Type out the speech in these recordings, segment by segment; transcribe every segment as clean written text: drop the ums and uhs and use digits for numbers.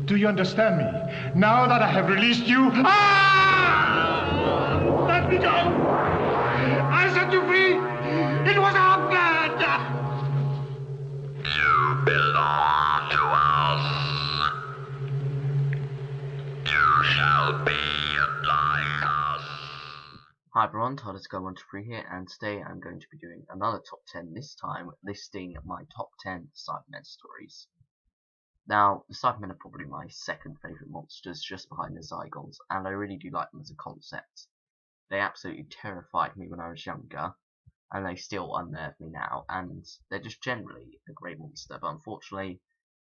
Do you understand me? Now that I have released you... Ah! Let me go! I set you free! It was our plan! You belong to us. You shall be like us. Hi everyone, Tyler123 here, and today I'm going to be doing another top 10, this time listing my top 10 Cybermen stories. Now, the Cybermen are probably my second favourite monsters, just behind the Zygons, and I really do like them as a concept. They absolutely terrified me when I was younger, and they still unnerve me now, and they're just generally a great monster, but unfortunately,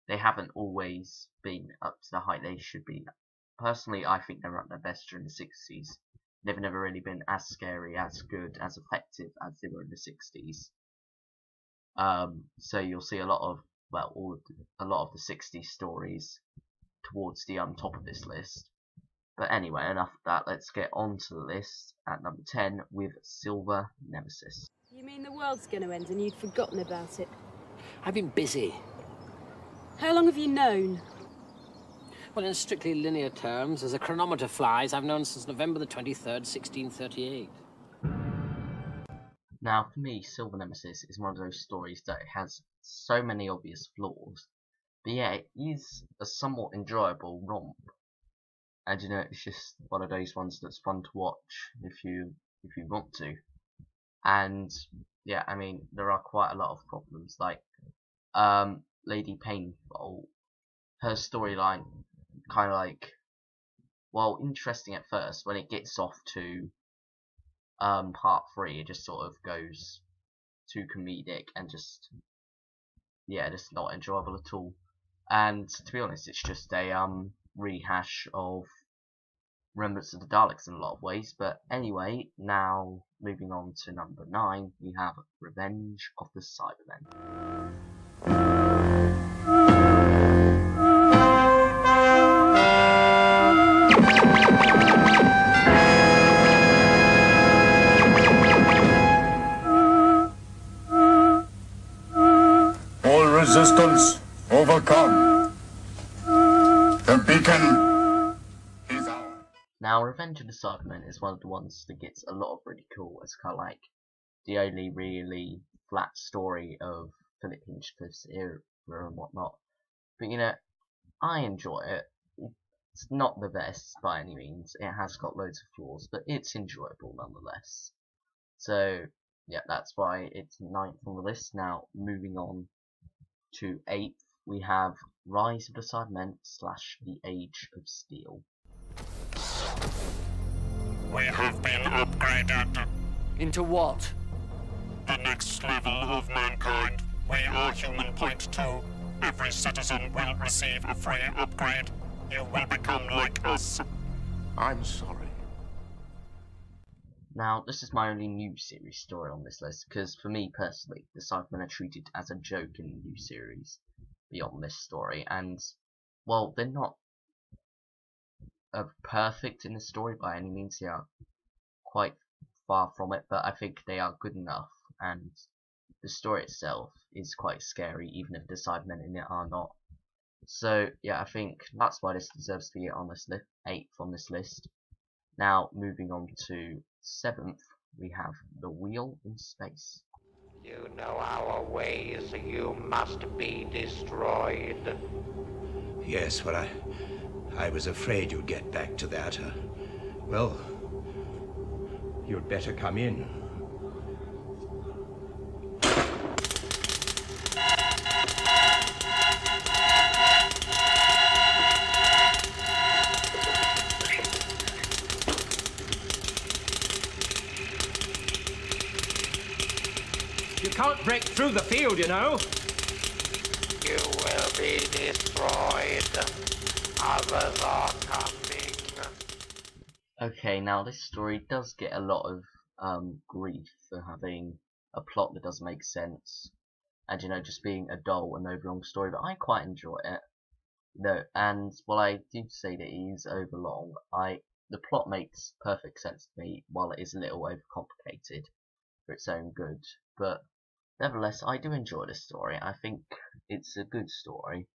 they haven't always been up to the height they should be. Personally, I think they were at their best during the 60s. They've never really been as scary, as good, as effective as they were in the 60s. So you'll see a lot of, well, a lot of the 60s stories towards the top of this list. But anyway, enough of that. Let's get on to the list at number 10 with Silver Nemesis. You mean the world's going to end and you'd forgotten about it? I've been busy. How long have you known? Well, in strictly linear terms, as a chronometer flies, I've known since November the 23rd, 1638. Now, for me, Silver Nemesis is one of those stories that has so many obvious flaws, but yeah, it is a somewhat enjoyable romp. And you know, it's just one of those ones that's fun to watch if you want to. And yeah, I mean, there are quite a lot of problems, like Lady Painful, her storyline kind of like, well, interesting at first. When it gets off to part 3, it just sort of goes too comedic and just, yeah, just not enjoyable at all. And to be honest, it's just a rehash of Remembrance of the Daleks in a lot of ways. But anyway, now moving on to number 9, we have Revenge of the Cybermen. Resistance overcome. The beacon is ours. Now, Revenge of the Cybermen is one of the ones that gets a lot of ridicule. It's kind of like the only really flat story of Philip Hinchcliffe's era and whatnot. But you know, I enjoy it. It's not the best by any means. It has got loads of flaws, but it's enjoyable nonetheless. So yeah, that's why it's 9th on the list. Now, moving on to 8th, we have Rise of the Cybermen / The Age of Steel. We have been upgraded. Into what? The next level of mankind. We are Human Point 2. Every citizen will receive a free upgrade. You will become like us. I'm sorry. Now, this is my only new series story on this list, because for me personally, the Cybermen are treated as a joke in the new series beyond this story, and, well, they're not perfect in the story by any means. They are quite far from it, but I think they are good enough, and the story itself is quite scary, even if the Cybermen in it are not. So, yeah, I think that's why this deserves to be on this 8th on this list. Now, moving on to 7th, we have The Wheel in Space. You know our ways. You must be destroyed. Yes, well, I was afraid you'd get back to that. Well, you'd better come in. You can't break through the field, you know. You will be destroyed. Others are coming. Okay, now this story does get a lot of grief for having a plot that doesn't make sense, and you know, just being a dull and overlong story, but I quite enjoy it. No, and while I do say that it is overlong, the plot makes perfect sense to me, while it is a little overcomplicated for its own good. But nevertheless, I do enjoy this story. I think it's a good story,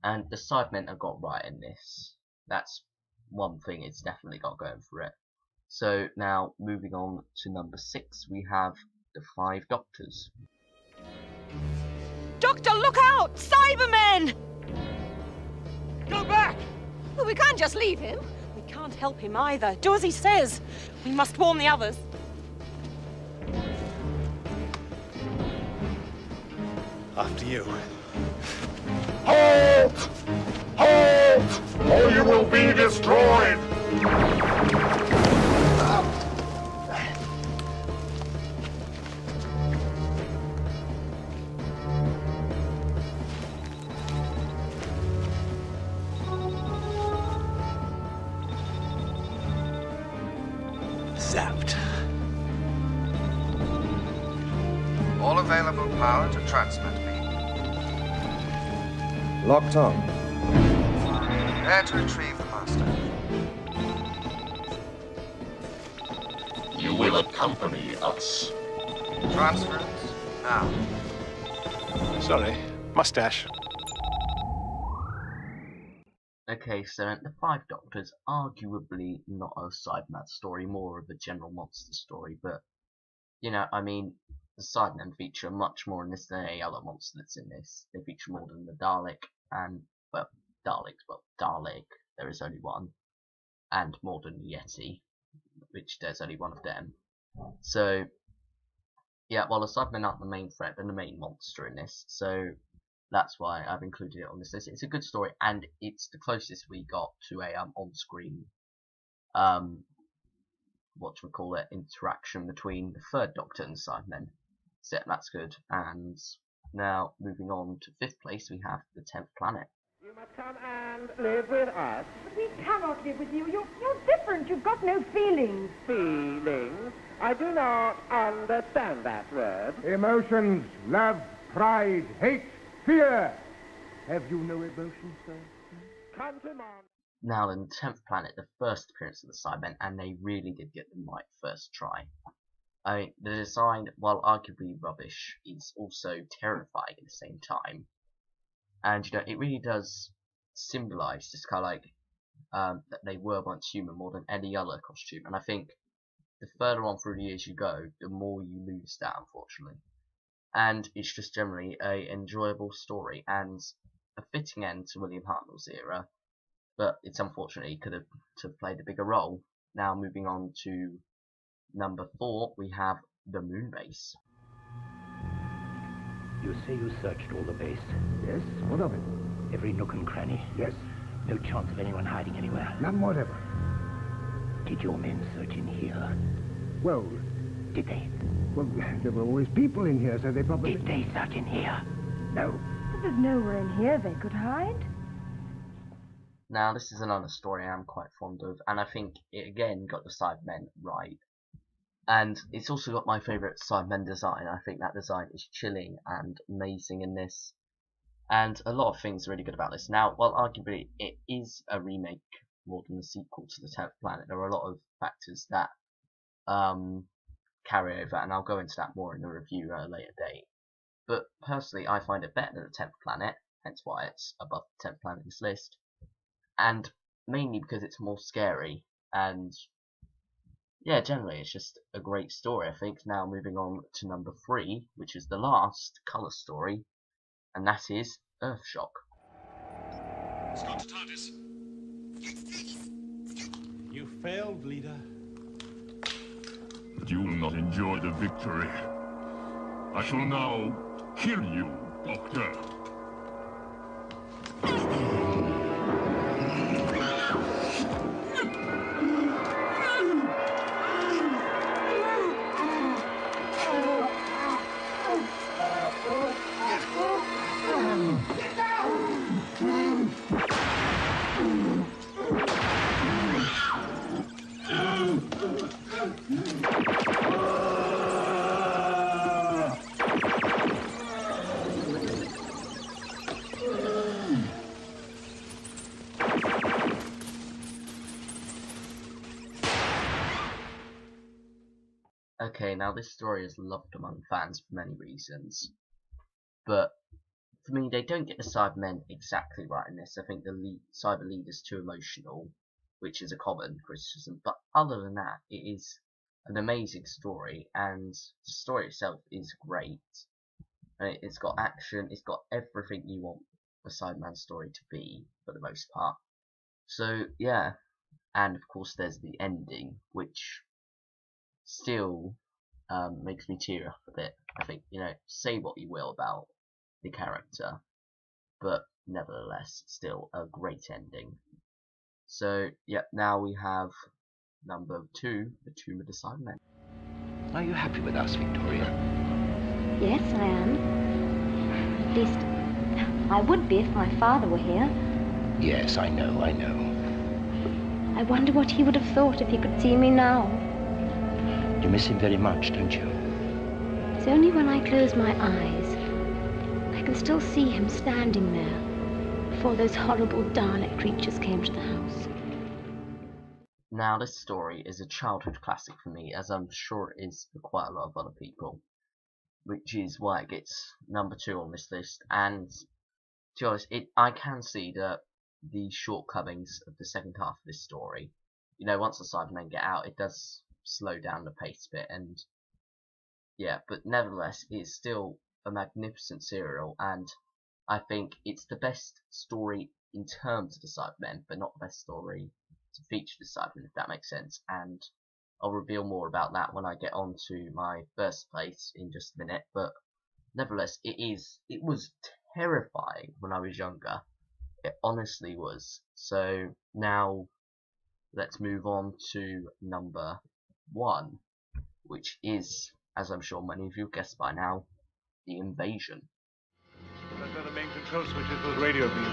And the Cybermen have got right in this. That's one thing it's definitely got going for it. So now moving on to number 6, we have the 5 Doctors. Doctor, look out! Cybermen! Go back! Well, we can't just leave him. We can't help him either. Do as he says. We must warn the others. After you. Halt! Halt! Or you will be destroyed! Zapped. All available power to transmit me. Locked on. Prepare to retrieve the master. You will accompany us. Transference now. Sorry, mustache. Okay, so the 5 Doctors, arguably not a Cyberman story, more of a general monster story, but, you know, I mean, the Cybermen feature much more in this than any other monster that's in this. They feature more than the Dalek, and, well, Dalek, there is only one, and more than the Yeti, which there's only one of them. So, yeah, well, the Cybermen aren't the main threat, they're the main monster in this, so that's why I've included it on this list. It's a good story, and it's the closest we got to a on-screen, interaction between the 3rd Doctor and the Cybermen. So that's good. And now moving on to 5th place, we have the 10th Planet. You must come and live with us. But we cannot live with you. You're different. You've got no feelings. Feelings? I do not understand that word. Emotions, love, pride, hate, fear. Have you no emotions, sir? Come to Mom. Now in 10th Planet, the first appearance of the Cybermen, and they really did get them right first try. I mean, the design, while arguably rubbish, is also terrifying at the same time. And, you know, it really does symbolise just kind of like that they were once human more than any other costume. And I think the further on through the years you go, the more you lose that, unfortunately. And it's just generally a enjoyable story and a fitting end to William Hartnell's era. But it's unfortunate he could have played a bigger role. Now moving on to number 4, we have the Moon Base. You say you searched all the base? Yes, what of it? Every nook and cranny? Yes. No chance of anyone hiding anywhere? None whatever. Did your men search in here? Well... Did they? Well, there were always people in here, so they probably... Did they search in here? No. But there's nowhere in here they could hide. Now, this is another story I'm quite fond of, and I think it again got the Cybermen right. And it's also got my favourite Cybermen design. I think that design is chilling and amazing in this. And a lot of things are really good about this. Now, while arguably it is a remake more than a sequel to the 10th Planet, there are a lot of factors that carry over, and I'll go into that more in the review at a later date. But personally, I find it better than the 10th Planet, hence why it's above the 10th Planet in this list. And mainly because it's more scary, and yeah, generally it's just a great story, I think. Now moving on to number 3, which is the last colour story, and that is Earthshock. Scott to TARDIS. You failed, leader. But you will not enjoy the victory. I shall now kill you, Doctor. Okay, now this story is loved among fans for many reasons, but for me, they don't get the Cybermen exactly right in this. I think the Cyber Leader's too emotional, which is a common criticism. But other than that, it is an amazing story, and the story itself is great. And it's got action, it's got everything you want a Cyberman story to be, for the most part. So, yeah. And, of course, there's the ending, which still makes me tear up a bit. I think, you know, say what you will about the character, but nevertheless, still a great ending. So, yep, now we have number 2, The Tomb of the Cybermen. Are you happy with us, Victoria? Yes, I am. At least, I would be if my father were here. Yes, I know. I wonder what he would have thought if he could see me now. You miss him very much, don't you? It's only when I close my eyes. I can still see him standing there before those horrible Dalek creatures came to the house. Now, this story is a childhood classic for me, as I'm sure it is for quite a lot of other people, which is why it gets number 2 on this list. And to be honest, I can see that the shortcomings of the second half of this story. You know, once the Cybermen get out, it does slow down the pace a bit, and yeah, but nevertheless, it's still a magnificent serial, and I think it's the best story in terms of the Cybermen, but not the best story to feature the Cybermen, if that makes sense. And I'll reveal more about that when I get on to my first place in just a minute. But nevertheless, it was terrifying when I was younger. It honestly was. So now let's move on to number 1, which is, as I'm sure many of you have guessed by now, The Invasion. Let's go to the main control switches with radio beam.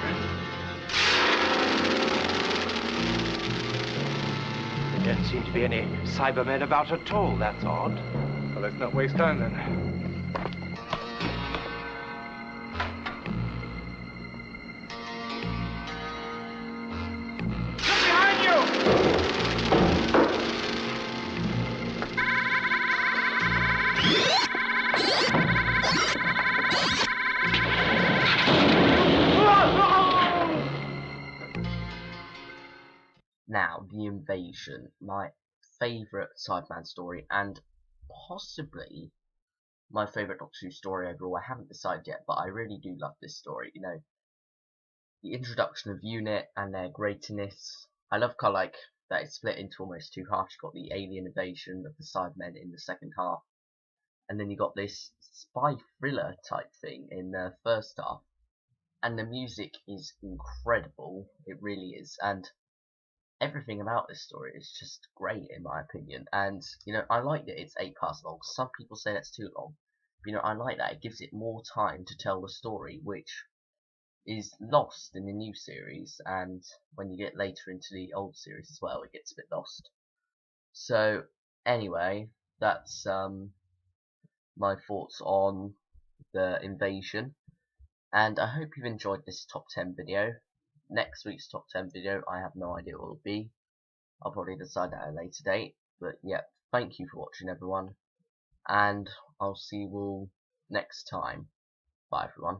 There don't seem to be any Cybermen about at all. That's odd. Well, let's not waste time then. Now, The Invasion, my favourite Cyberman story, and possibly my favourite Doctor Who story overall. I haven't decided yet, but I really do love this story. You know, the introduction of UNIT and their greatness. I love how, like, that it's split into almost 2 halves. You've got the alien invasion of the Cybermen in the second half, and then you got this spy thriller type thing in the first half. And the music is incredible. It really is. And everything about this story is just great, in my opinion. And, you know, I like that it's 8 parts long. Some people say that's too long. But, you know, I like that. It gives it more time to tell the story, which is lost in the new series. And when you get later into the old series as well, it gets a bit lost. So, anyway, that's my thoughts on The Invasion. And I hope you've enjoyed this top 10 video. Next week's top 10 video, I have no idea what it will be. I'll probably decide that at a later date. But yeah, thank you for watching, everyone. And I'll see you all next time. Bye, everyone.